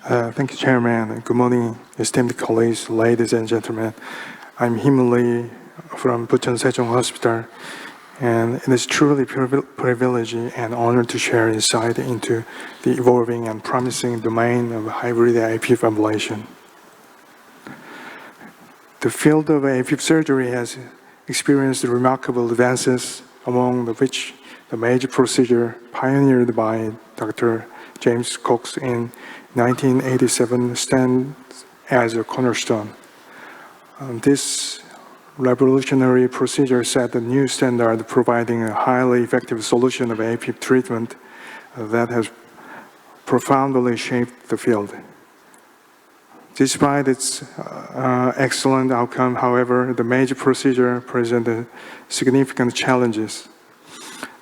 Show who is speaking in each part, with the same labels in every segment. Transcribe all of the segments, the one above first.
Speaker 1: Thank you, Chairman. Good morning, esteemed colleagues, ladies and gentlemen. I'm Heemoon from Bucheon Sejong Hospital, and it is truly a privilege and honor to share insight into the evolving and promising domain of hybrid AFib ablation. The field of AFib surgery has experienced remarkable advances, among which the major procedure pioneered by Dr. James Cox in 1987 stands as a cornerstone. This revolutionary procedure set a new standard, providing a highly effective solution of AFib treatment that has profoundly shaped the field. Despite its excellent outcome, however, the major procedure presented significant challenges.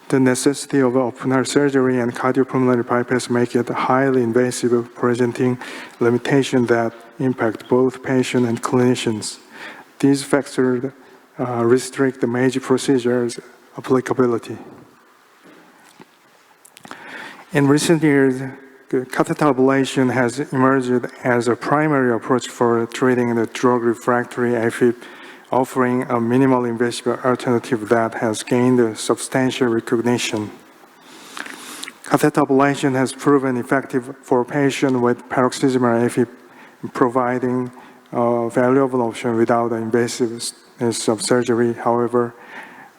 Speaker 1: The necessity of open-heart surgery and cardiopulmonary bypass make it highly invasive, presenting limitations that impact both patients and clinicians. These factors restrict the major procedure's applicability. In recent years, catheter ablation has emerged as a primary approach for treating the drug-refractory AFib, offering a minimal invasive alternative that has gained substantial recognition. Catheter ablation has proven effective for patients with paroxysmal AFib, providing a valuable option without the invasiveness of surgery. However,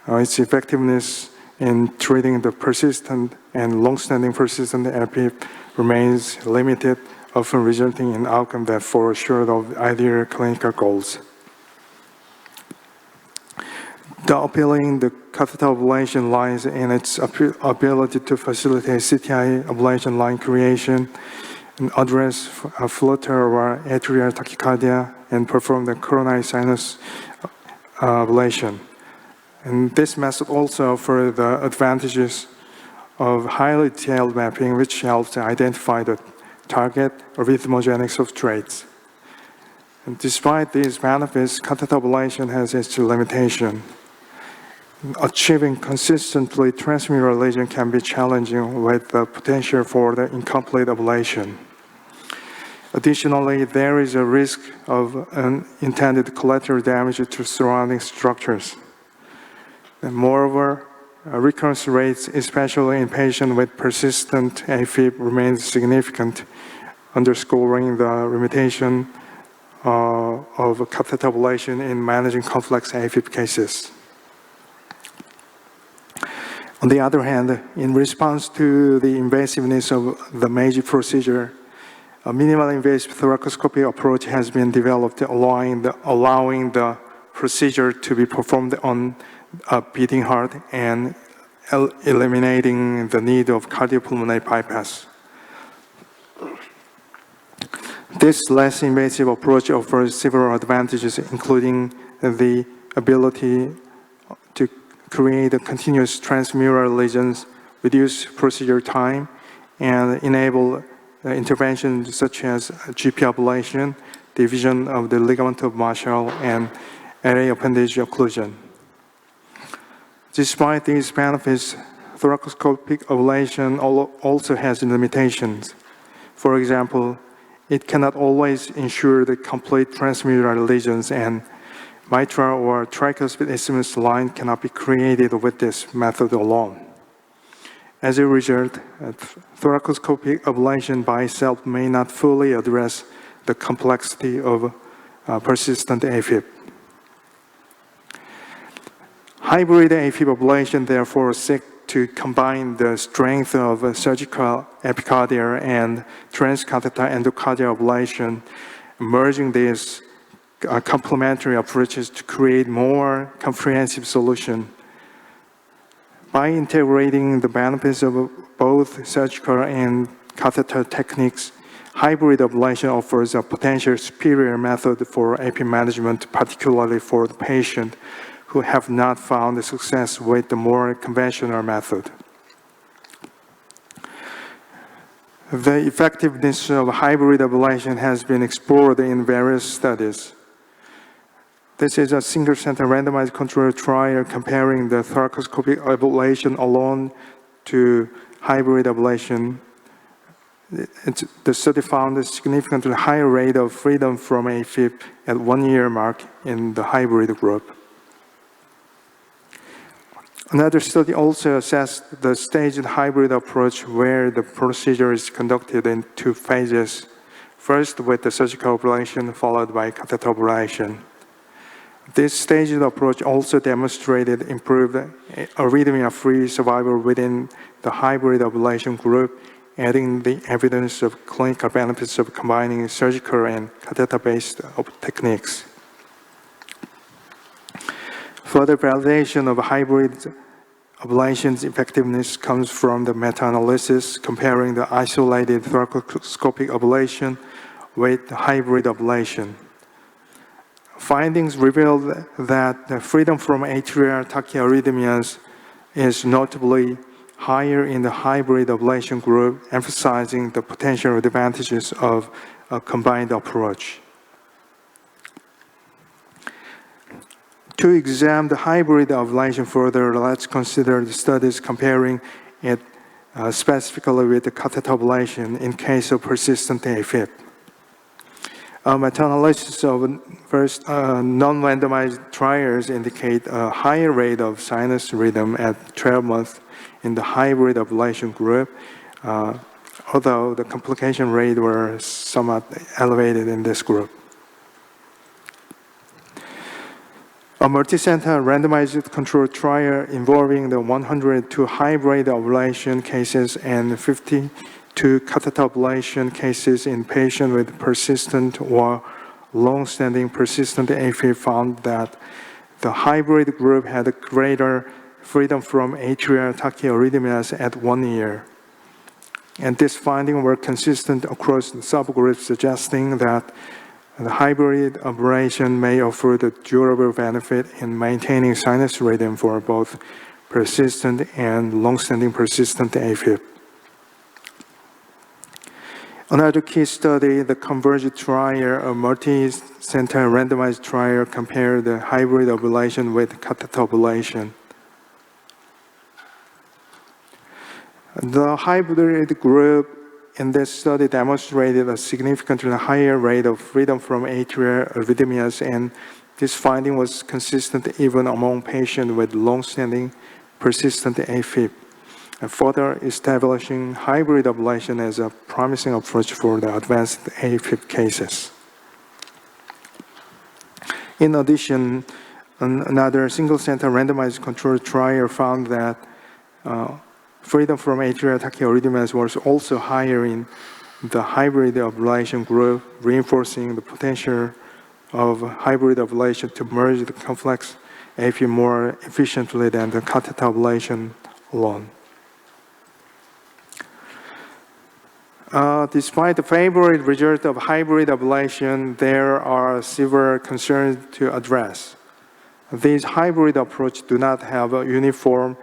Speaker 1: its effectiveness in treating the persistent and long-standing persistent AFib remains limited, often resulting in outcomes that fall short of ideal clinical goals. The appealing the catheter ablation lies in its ability to facilitate CTI ablation line creation and address a flutter or atrial tachycardia and perform the coronary sinus ablation. And this method also offers the advantages of highly detailed mapping, which helps to identify the target arrhythmogenic substrates. And despite these benefits, catheter ablation has its limitations. Achieving consistently transmural lesion can be challenging, with the potential for the incomplete ablation. Additionally, there is a risk of unintended collateral damage to surrounding structures. And moreover, recurrence rates, especially in patients with persistent AFib, remain significant, underscoring the limitation of catheter ablation in managing complex AFib cases. On the other hand, in response to the invasiveness of the major procedure, a minimal invasive thoracoscopy approach has been developed, allowing the procedure to be performed on a beating heart and eliminating the need of cardiopulmonary bypass. This less invasive approach offers several advantages, including the ability to create a continuous transmural lesions, reduce procedure time, and enable interventions such as GP ablation, division of the ligament of Marshall, and LA appendage occlusion. Despite these benefits, thoracoscopic ablation also has limitations. For example, it cannot always ensure the complete transmural lesions, and mitral or tricuspid isthmus line cannot be created with this method alone. As a result, thoracoscopic ablation by itself may not fully address the complexity of persistent AFib. Hybrid AFib ablation therefore seeks to combine the strength of surgical epicardial and transcatheter endocardial ablation, merging these complementary approaches to create more comprehensive solution. By integrating the benefits of both surgical and catheter techniques, hybrid ablation offers a potential superior method for AFib management, particularly for the patient who have not found success with the more conventional method. The effectiveness of hybrid ablation has been explored in various studies. This is a single-center randomized controlled trial comparing the thoracoscopic ablation alone to hybrid ablation. The study found a significantly higher rate of freedom from AFib at 1 year mark in the hybrid group. Another study also assessed the staged hybrid approach where the procedure is conducted in 2 phases, first with the surgical ablation followed by catheter ablation. This staged approach also demonstrated improved arrhythmia-free survival within the hybrid ablation group, adding the evidence of clinical benefits of combining surgical and catheter-based techniques. Further validation of hybrid ablation's effectiveness comes from the meta-analysis comparing the isolated thoracoscopic ablation with hybrid ablation. Findings revealed that the freedom from atrial tachyarrhythmias is notably higher in the hybrid ablation group, emphasizing the potential advantages of a combined approach. To examine the hybrid ablation further, let's consider the studies comparing it specifically with the catheter ablation in case of persistent AFib. A meta-analysis of first non-randomized trials indicate a higher rate of sinus rhythm at 12 months in the hybrid ablation group, although the complication rate were somewhat elevated in this group. A multicenter randomized controlled trial involving the 102 hybrid ablation cases and 52 catheter ablation cases in patients with persistent or long-standing persistent AFib found that the hybrid group had a greater freedom from atrial tachyarrhythmias at 1 year. And this finding were consistent across the subgroups, suggesting that the hybrid ablation may offer the durable benefit in maintaining sinus rhythm for both persistent and long-standing persistent AFib. Another key study, the CONVERGE trial, a multi-center randomized trial, compared the hybrid ablation with catheter ablation. The hybrid group in this study demonstrated a significantly higher rate of freedom from atrial arrhythmias, and this finding was consistent even among patients with long-standing persistent AFib, further establishing hybrid ablation as a promising approach for the advanced AFib cases. In addition, another single-center randomized controlled trial found that freedom from atrial tachyarrhythmias was also higher in the hybrid ablation group, reinforcing the potential of hybrid ablation to merge the complex AFib more efficiently than the catheter ablation alone. Despite the favorable result of hybrid ablation, there are several concerns to address. These hybrid approaches do not have a uniform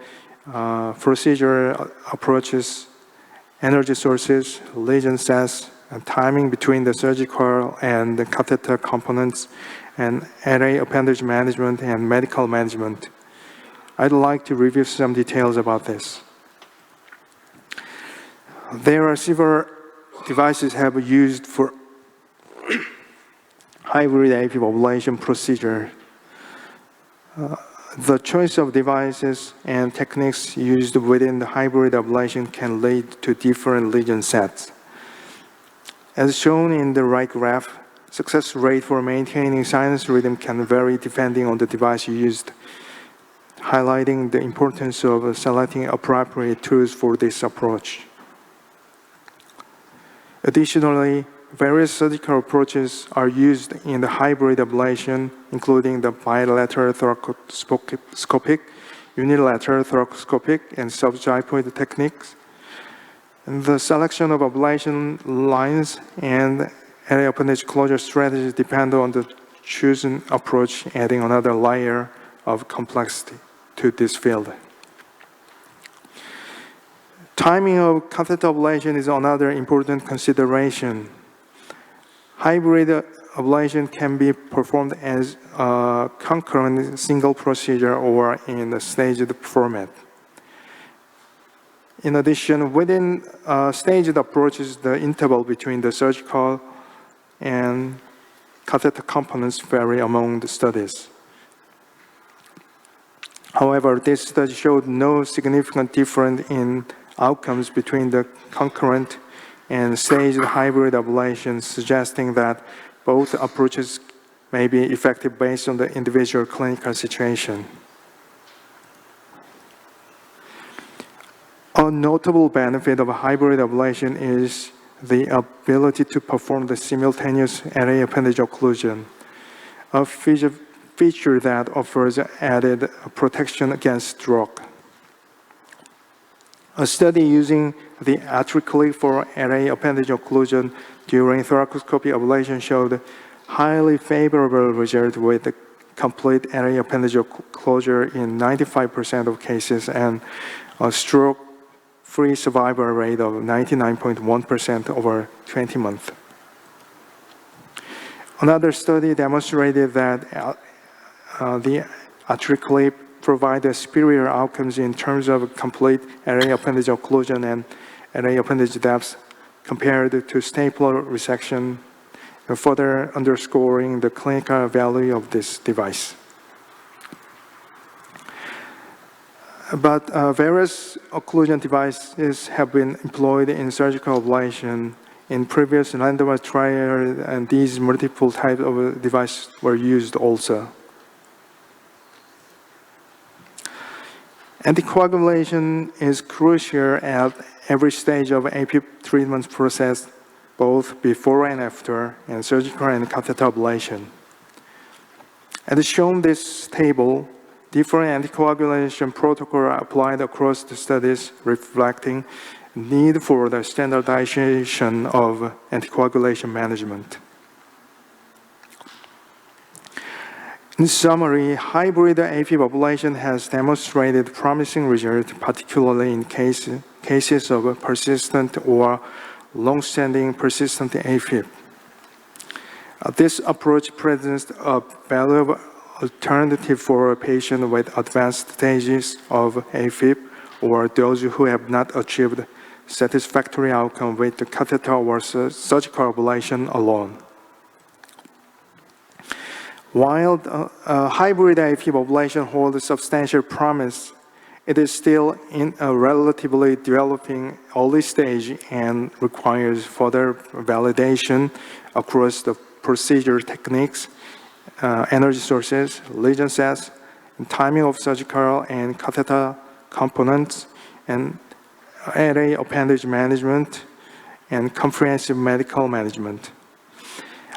Speaker 1: procedure approaches, energy sources, lesion sets, and timing between the surgical and the catheter components, and array appendage management and medical management. I'd like to review some details about this. There are several devices have used for hybrid AFib ablation procedure. The choice of devices and techniques used within the hybrid ablation can lead to different lesion sets. As shown in the right graph, success rate for maintaining sinus rhythm can vary depending on the device used, highlighting the importance of selecting appropriate tools for this approach. Additionally, various surgical approaches are used in the hybrid ablation, including the bilateral thoracoscopic, unilateral thoracoscopic, and subxiphoid techniques. And the selection of ablation lines and array appendage closure strategies depend on the chosen approach, adding another layer of complexity to this field. Timing of catheter ablation is another important consideration. Hybrid ablation can be performed as a concurrent single procedure or in a staged format. In addition, within staged approaches, the interval between the surgical and catheter components vary among the studies. However, this study showed no significant difference in outcomes between the concurrent and staged hybrid ablation, suggesting that both approaches may be effective based on the individual clinical situation. A notable benefit of hybrid ablation is the ability to perform the simultaneous array appendage occlusion, a feature that offers added protection against stroke. A study using the Atrial for array appendage occlusion during thoracoscopy ablation showed highly favorable result with complete array appendage closure in 95% of cases and a stroke-free survival rate of 99.1% over 20 months. Another study demonstrated that the Atrial provide superior outcomes in terms of complete array appendage occlusion and array appendage depth compared to stapler resection, further underscoring the clinical value of this device. But various occlusion devices have been employed in surgical ablation in previous randomized trials, and these multiple types of devices were used also. Anticoagulation is crucial at every stage of AFib treatment process, both before and after, and surgical and catheter ablation. As shown in this table, different anticoagulation protocols are applied across the studies, reflecting need for the standardization of anticoagulation management. In summary, hybrid AFib ablation has demonstrated promising results, particularly in cases of persistent or long-standing persistent AFib. This approach presents a valuable alternative for a patient with advanced stages of AFib or those who have not achieved satisfactory outcome with the catheter or surgical ablation alone. While hybrid AFib ablation holds substantial promise, it is still in a relatively developing early stage and requires further validation across the procedure techniques, energy sources, lesion size, and timing of surgical and catheter components, and array appendage management, and comprehensive medical management.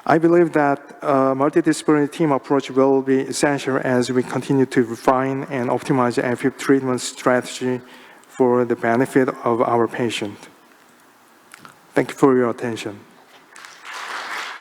Speaker 1: I believe that a multidisciplinary team approach will be essential as we continue to refine and optimize the AFib treatment strategy for the benefit of our patient. Thank you for your attention.